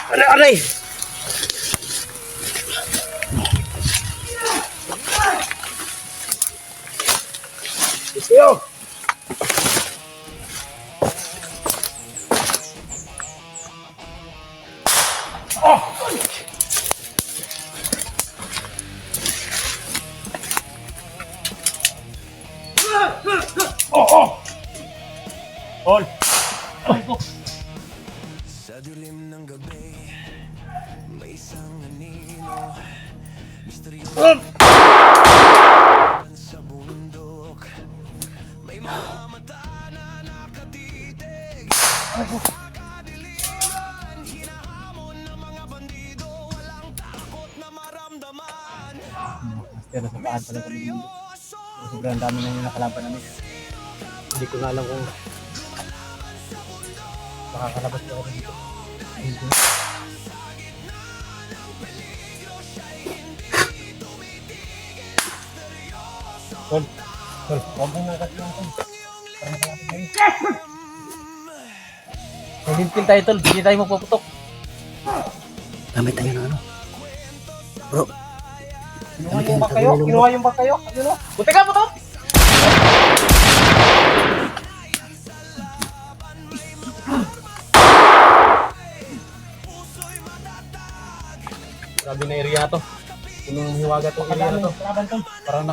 Aray! Yo! Tol! Sa dilim ng gabi, may isang anino, misteryoso sa bundok. May mga mata na nakatitig sa kadiliman, hinahamon ng mga bandido, walang takot na maramdaman. Pero sa paan pala kami dito. Sobrang dami na yung nakalaban namin. Hindi ko na alam kung makakalabas ko ako dito. Hindi. Tol, huwag mong nakat lang tol. Para makalapit tayo. Nag-inpil tayo tol, hindi tayo magpaputok. Gamit tayo ng ano. Bro, Kinuha yung bag kayo? Kinuha yung bag kayo? Ano no? Buti ka po to! Grabe na area na to. Punong hiwaga tong area na to. Parang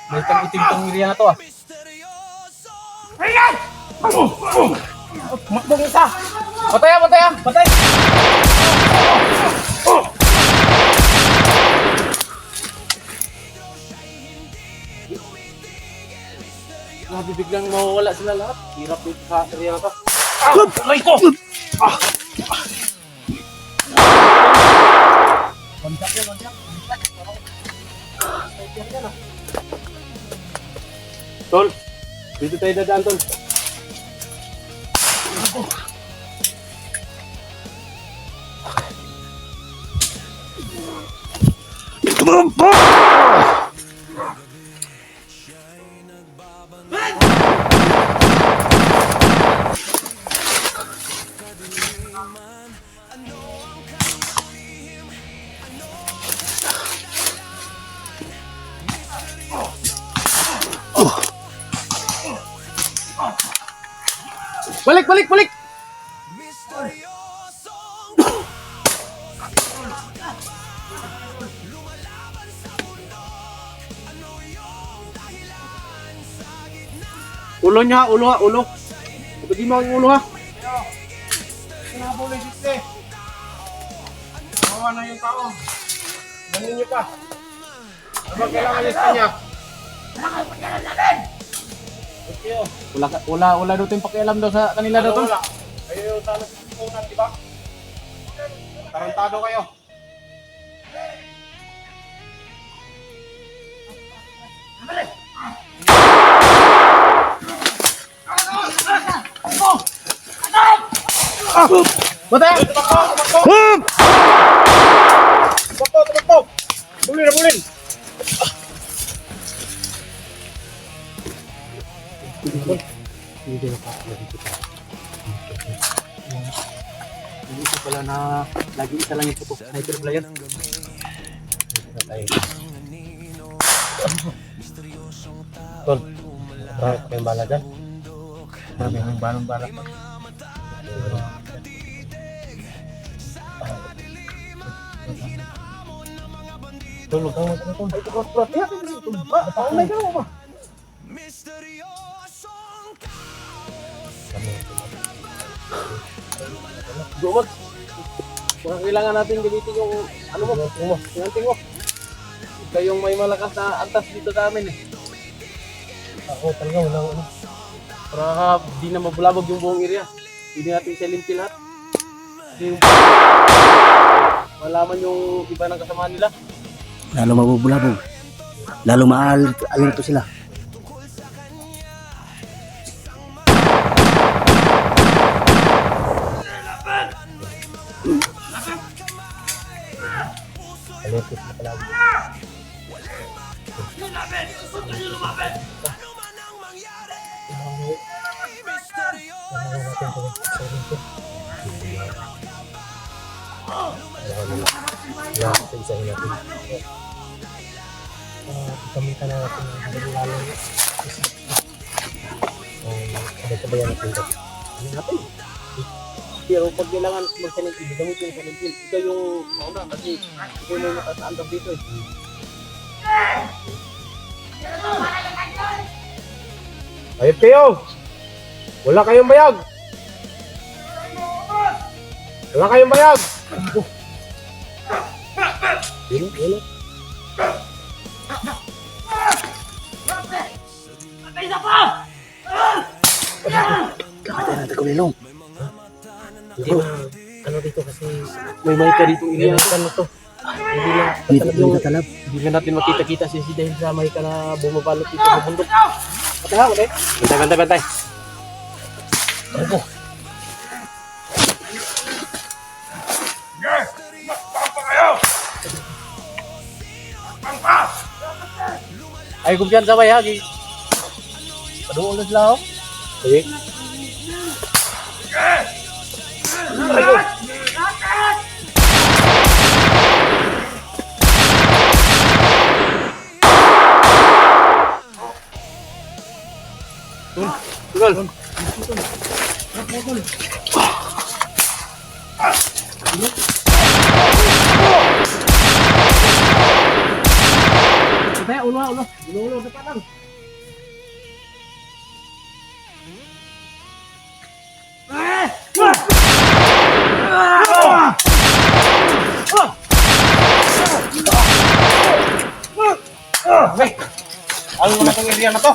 may itim tong area na to ah. Ayan! Makbong isa! Patay ah! Patay ah! Patay! Biglang mawawala sila lahat. Hirap dito sa area na to. Aray ko! Bansak yan, bansak. Tol, dito tayo dadaan, tol. tumampa! Balik, balik, balik! Ulo niya, ulo ha, ulo. Pwede mo ang ulo ha. Sinabuli siste. Mawa na yung tao. Ganin niyo pa. Ano kailangan niya sa kanya? Wala daw tayong pakialam daw sa kanila daw. Wala. Kayo sana sa sipunan, di ba? Tarantado kayo. Batay! Tumakbo! Bulin na bulin! Hindi na pa kita. Hindi ko pala na lagi isa lang yung putok. Sniper pala yan. Tol, marami pa kayong bala dyan. Marami kayong bala. Tol, huwag kang magkano tol. Ay, ito ko. Paulay ka mo ba? Gumag. Kung kailangan natin gamitin yung ano mo, yung anting mo. Ikaw yung may malakas na antas dito sa amin eh. Ako talaga walang ano. Para di na mabulabog yung buong area. Hindi natin silinti lahat. Malaman yung iba ng kasamahan nila. Lalo mabubulabog. Lalo maalerto sila. Alerto sila palagi. Yan, isa-isahin natin. Gamitan na natin ng lalo. Sabay-sabayan natin ito. Ano natin? Pero pag kailangan mag-sanitil, gamitin yung sanitil. Ito yung mauna kasi ito yung may matasaandap dito eh. Ayun kayo! Wala kayong bayag! Wala kayong bayag! Wala. Kamatay natin ko nilong. Hindi na, ano dito kasi may ka dito iliyakan na to. Hindi na, Hindi ka talab. hindi na natin makita-kita si dahil sa may ka na bumabalot dito sa bundok. Patay ako, eh. Bantay. Opo. Ay, kumpiyansa ba ya? Paduol na sila ako. Sige. Tugal. Ulo, dapat lang. Okay. Ano mo na itong area na to?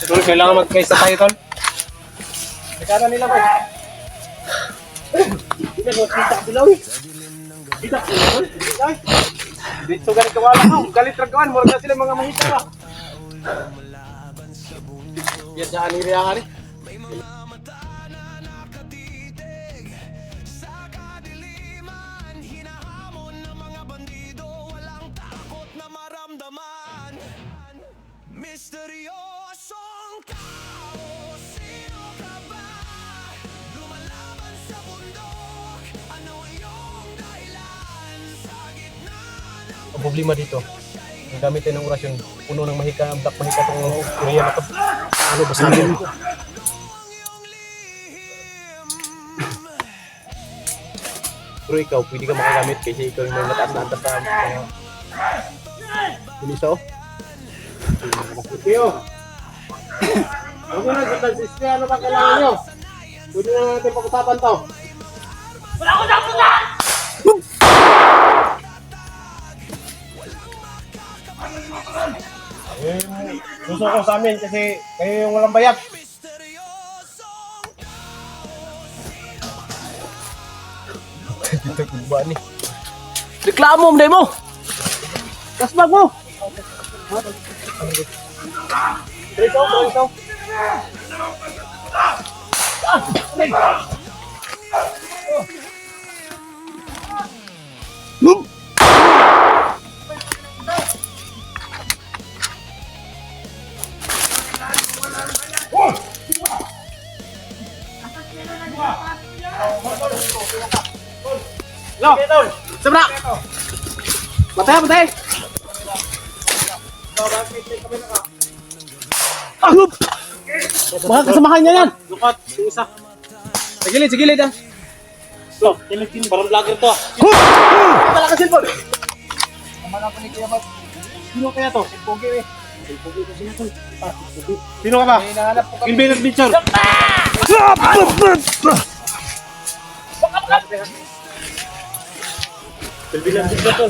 Tol, kailangan magkaisa tayo, Tol. Nagkana nila ba? Kita mo, kita bilaw eh. Kita bilaw eh. Dito galit kawala mo. Galit ragawan. Mura na sila mga mahita ba? Yan dyan area nga rin. Misteryosong tao, sino ka ba? Lumalaban sa bundok, ano iyong dahilan? Sa gitna ng Ang problema dito, ang gamit tayo ng orasyon, puno ng mahika, black mahika itong area na to. Ano ba sa akin? Pero ikaw, pwede ka makagamit kasi ikaw yung may mataas na antas na Pulisa oh. Tiyo! Huwag mo na, ano ba kailangan nyo? Pwede na natin pag-usapan to. Gusto ko sa amin kasi kayo yung walang bayag. Dito ba ni? Reklamo mo mo. Kasbag mo. Ikaw. Lo, sabra. Matay. Agup. Mga kasamahan niya yan. Lukat, yung isa. Sa gilid ah. Lo, parang vlogger to ah. Wala ka cellphone. Naman ako ni Kuya Bob. Sino kaya to? Pogi eh. Pogi kasi na to. Sino ka ba? Kilbin Adventure. Kilbin Adventure to.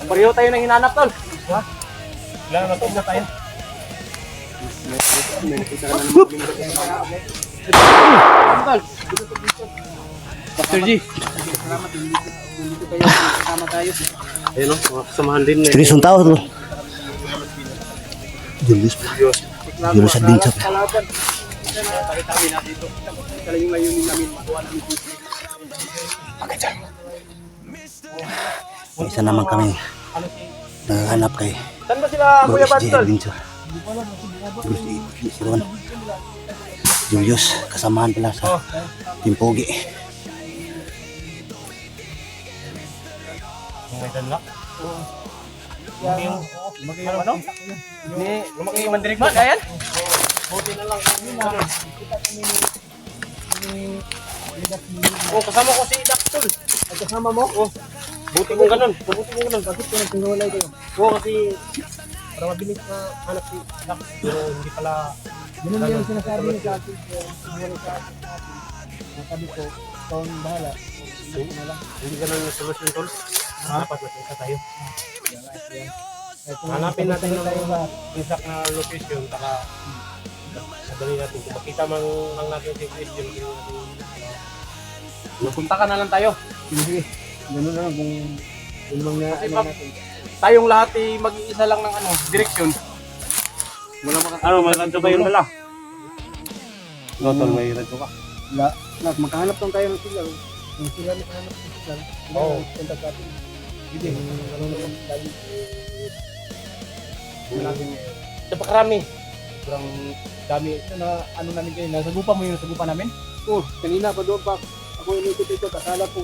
Pareho tayo nang hinanap, Tol. Ha? Kailangan matog na tayo. Tol. Pastor G. Salamat din dito tayo. Kasama tayo. Ayun o, mga kasamahan din. Seryoso tao to. Julius Adventure. Pakita natin dito. Ito lang yung layunin namin. Makuha namin dito. Pakita. Isa naman kami naghahanap kay Saan ba sila, Bro Kuya SJ Bantol? Adventure. Si Ron. Julius, kasamahan pala sa Team Pogi. May dala. Lumaki yung ano? Lumaki yung mandirig ba? Ayan? Buti na lang. Oh, kasama ko si Daktol. Ay, kasama mo? Oh. Buti mo ganun. Buti mo ganun. Bakit ko nagtinulay kayo? Oo, kasi para mabilis na hanap si Dak. Pero hindi pala. Yun ang yung sinasabi niya sa atin. Sabi ko, ikaw ang bahala. Hindi ganun yung solusyon, Tol. Dapat magkita tayo. Hanapin natin yung exact na location. Saka madali natin. Kung makita man lang natin si Christian, punta ka na lang tayo. Sige. Ganun na lang kung mangyari natin. Tayong lahat mag-iisa lang ng direksyon. Wala ano, may radyo ba yung dala? Tol, may radyo ka? Wala. Makahanap lang tayo ng sigaw. Yung sila makahanap ng sigaw. Oo. Punta sa atin. Hindi. Ano naman tayo. Napakarami. Sobrang dami. Ano namin kayo? Nasagupa mo yung nasagupa namin? Oo. Kanina pa doon pa. Ako yung ikot-ikot. Akala ko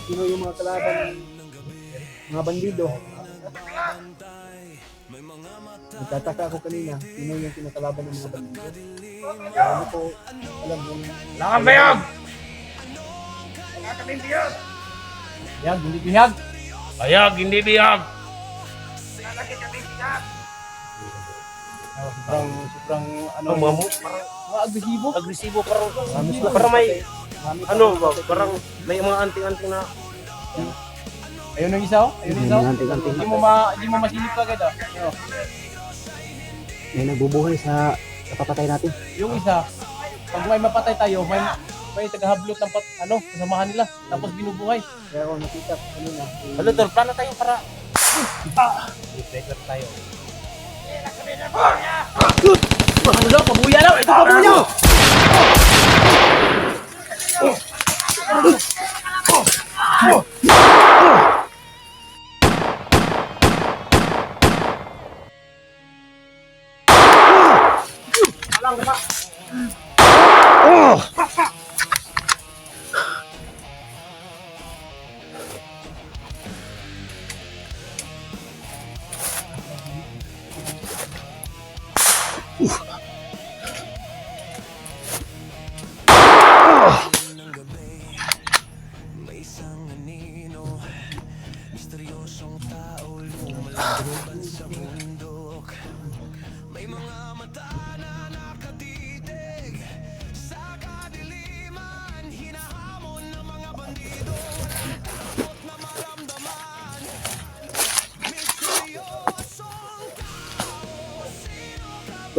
sino yung mga kalaban. Mga bandido. Nagtataka ako kanina. Sino yung kinakalaban ng mga bandido. Ano ko alam mo. Langan bayag! Wala kaming biyag! Biyag, hindi biyag! Bayag, hindi biyag! Sobrang mga agresibo parang may parang may mga anting-anting na ayun ang isa ayun ang isa hindi mo masilip agad May nagbubuhay sa papatay natin. yung isa pag may mapatay tayo may tagahablot ng kasamahan nila tapos binubuhay kaya ako nakita kanina Tol, plano tayo para reflex tayo. Ano daw? Pabuya daw! Ito pabuya! Alang ka pa!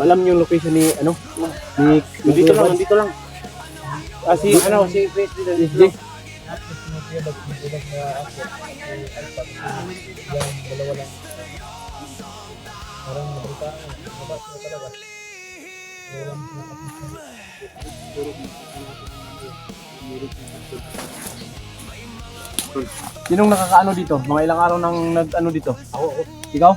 Alam niyo yung location ni dito lang. Si President SJ. Sinong nakakaano dito? Mga ilang araw nang nag-ano dito? Ako. Ikaw?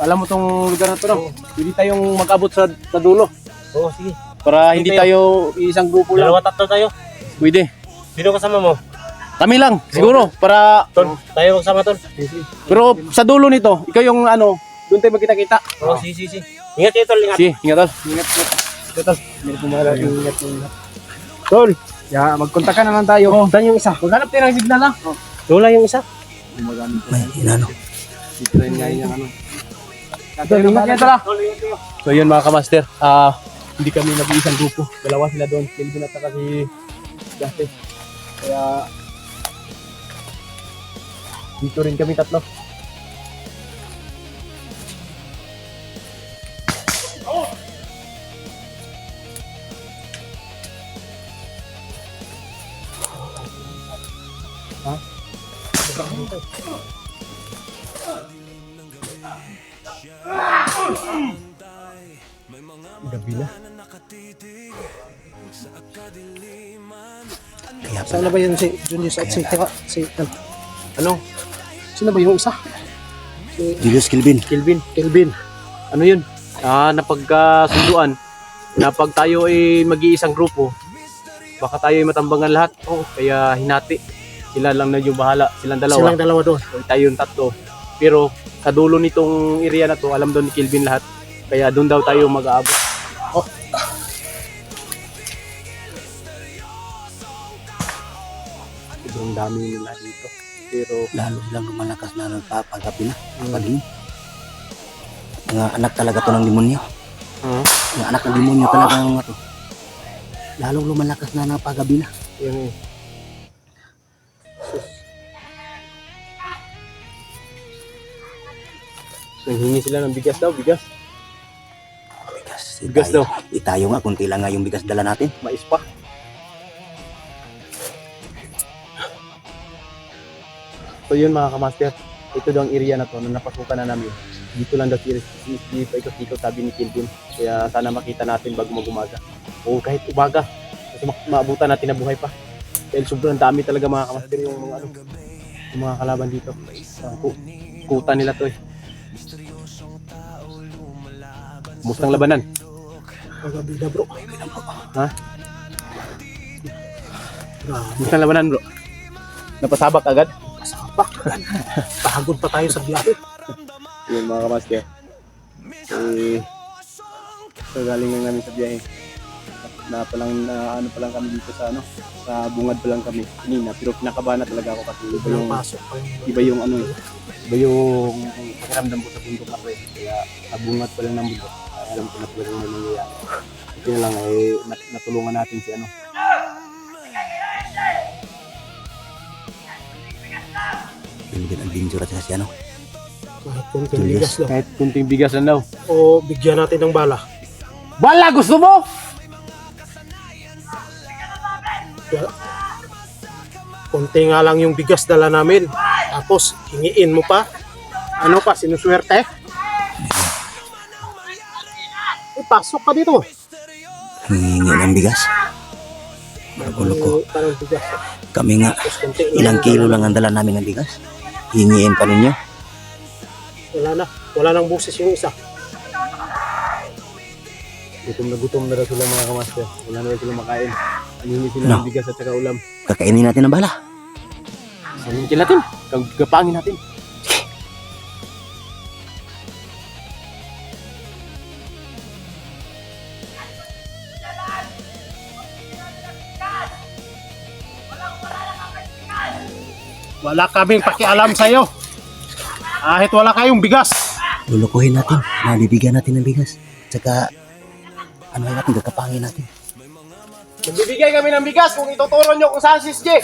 Alam mo tong lugar na to, no? Hindi tayong mag-abot sa dulo. Oo, sige. Para hindi tayo isang grupo lang. Dalawa, tatlo tayo. Pwede. Sino kasama mo? Kami lang, siguro. Para Tol, tayo magsama, Tol. Pero sa dulo nito, ikaw yung doon tayo magkita-kita. Oo, sige. Ingat kayo, Tol. Ingat. Sige, ingat, Tol. Ingat. Tol. Ingat. Tol, magkontak ka na lang tayo. Saan yung isa? Maghanap tayo ng signal, ha? Lola yung isa. May inano. Dito rin nga yung So yun mga kamaster, hindi kami nag-iisang grupo. Dalawa sila doon, Kelvin at saka si Justin. Kaya dito rin kami tatlo. Gabi na. Kaya Saan na ba yun si Julius at si Ano? sino ba yung isa? Julius Kilvin. Kelvin. Ano yun? napagkasunduan na pag tayo ay mag-iisang grupo, baka tayo ay matambangan lahat. Kaya hinati. Sila lang na yung bahala. Silang Silang dalawa. dalawa doon. Tayo yung tatlo. Pero sa dulo nitong area na to, alam doon ni Kelvin lahat. Kaya doon daw tayo mag-aabot. Sobrang dami nila dito. Pero Lalo silang lumalakas na nagpapagabi na. Pagin. Mga anak talaga to ng demonyo. Mga anak ng demonyo talaga ng mga to. Lalong lumalakas na ng paggabi na. yung nanghingi sila ng bigas daw, bigas. Bigas daw. Itayo nga, kunti lang nga yung bigas dala natin. Mais pa. So yun mga kamaster, ito daw ang area na to na napasukan na namin. Dito lang daw si paikot-ikot sabi ni Kelvin. Kaya sana makita natin bago mag-umaga. O kahit umaga, kasi maabutan natin na buhay pa. Dahil sobrang dami talaga mga kamaster yung mga yung mga kalaban dito. Kuta nila to eh. Mustang labanan. Paggabi na bro. Ha? Mustang labanan bro. Napasabak agad? Pasapak. Pagod pa tayo sa biyahe. Yun mga kamaster. Galing lang namin sa biyahe. Na ano pa lang kami dito sa sa bungad pa lang kami kanina, pero kinakabahan na talaga ako kasi Pasok pa yung iba yung pakiramdam ko sa bundok na pre. Kaya nabungad pa lang ng bundok. Alam ko na talaga yung nangyayari. Ito na lang natulungan natin si Yung adventure at saka si kahit konting bigas lang. kahit kunting bigas lang daw. O bigyan natin ng bala. Bala gusto mo? Kaya, konti nga lang yung bigas dala namin. Tapos hingiin mo pa. Ano pa, sinuswerte? Pasok ka dito. hingi ng bigas. Magulo ko. Parang bigas. Kami nga, Tapos konti lang ilang ang kilo dala lang ang dala namin ng bigas. Hingiin pa ninyo. Wala nang busis yung isa. Gutom na daw sila mga kamaster. Wala na rin sila makain. Anhingi sila No. ng bigas at saka ulam. Kakainin natin ng bala. Sabihin natin. Gapangin natin. Wala kaming pakialam sa'yo. Kahit wala kayong bigas. Lulukuhin natin. Nabibigyan natin ng bigas. Tsaka, ano natin, kakapangin natin. Magbibigay kami ng bigas kung ituturo nyo kung saan si SJ.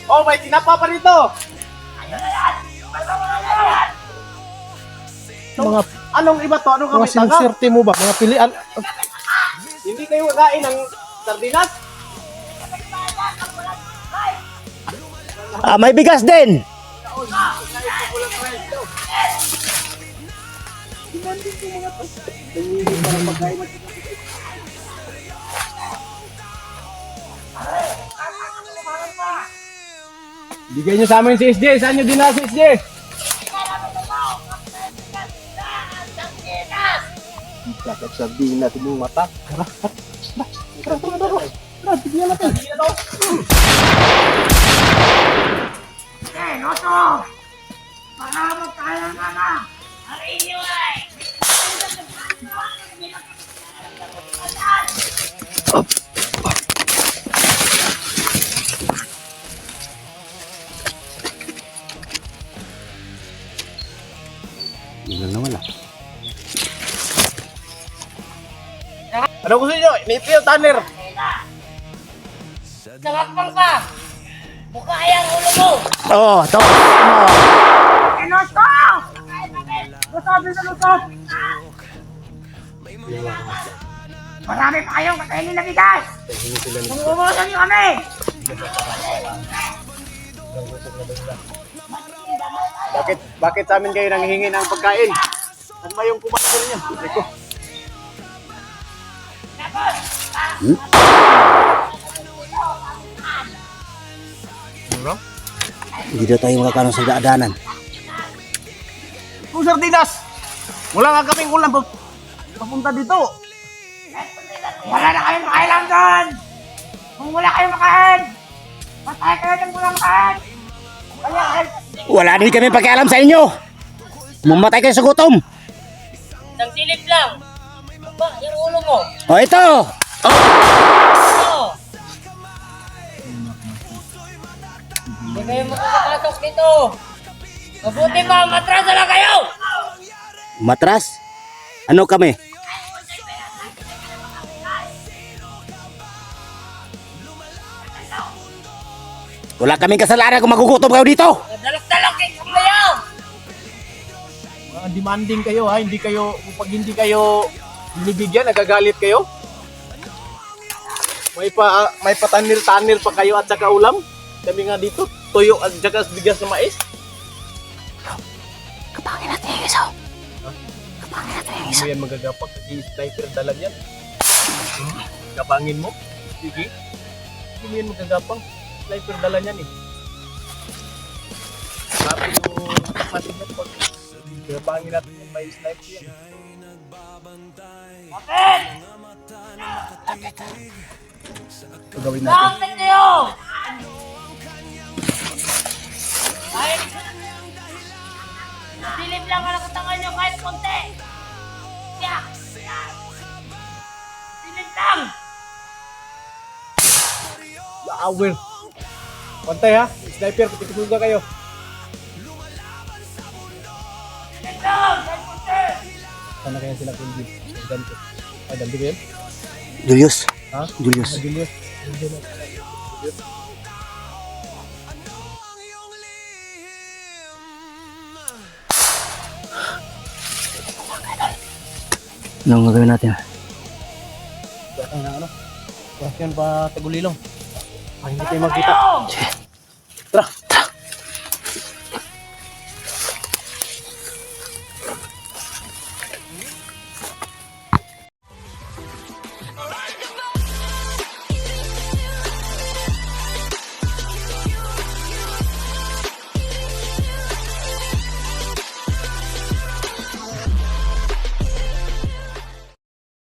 Oh, may tinapa pa rito. Mga, Anong iba to? Anong mga kami taga? sinuswerte mo ba? Mga pilian. Hindi kayo kakain ng sardinas? May bigas din! Bigay nyo sa amin si SJ. Saan nyo din si SJ? Kakap sardinas yung mata. Bigyan natin. Yun na wala. Ano gusto nyo? Inipil, Tanner. Nakakpang ka! Mukha yung ulo mo! Oo, ito. Inosto! Lusabi sa lusot! Marami pa kayong kakainin na bigas! Umuubusan niyo kami! Bakit sa amin kayo nanghihingi ng pagkain? Ano ba yung kumain niyo? Eko. Hindi daw tayo makakaroon sa daadanan. kung sardinas. Wala nga kaming ulam papunta dito. Wala na kayong makailam doon! Kung wala kayong makain, patay kayo ng walang makain! Wala din kami pakialam sa inyo. Mamatay kayo sa gutom. Isang silip lang. Ba, yung ulo mo. O ito. Ano? Hindi kayo makakapasok dito. Mabuti pa, matras na lang kayo. Matras? Ano kami? Wala kaming kasalanan kung magugutom kayo dito. Dalok-dalok kayo kayo. Demanding kayo ha, hindi kayo, pag hindi kayo binibigyan, nagagalit kayo. May patanil-tanil pa kayo at saka ulam. Kami nga dito, tuyo at saka bigas na mais. Kapangin natin yung isa. Kapangin natin yung Hindi mo yan magagapak, kasi sniper dala yan. Kapangin mo, sige. Hindi mo yan magagapang, sniper dala yan eh. Sabi yung kapatid niya po, kapangin natin yung may sniper yan. Gawin natin. Bakit kayo? Ay, silip lang ang nakatangal nyo kahit konti. Yeah. Silip lang. Awil. Pantay ha, sniper, pitikusuga kayo. Silip lang, kahit konti. Sana kaya sila kung Dante. Ay, Dante ba yan? Julius. Ha? Julius. Julius. Anong gagawin natin? Ay, na ano? Question pa tagulilong. Ay, hindi kayo magkita. Tara.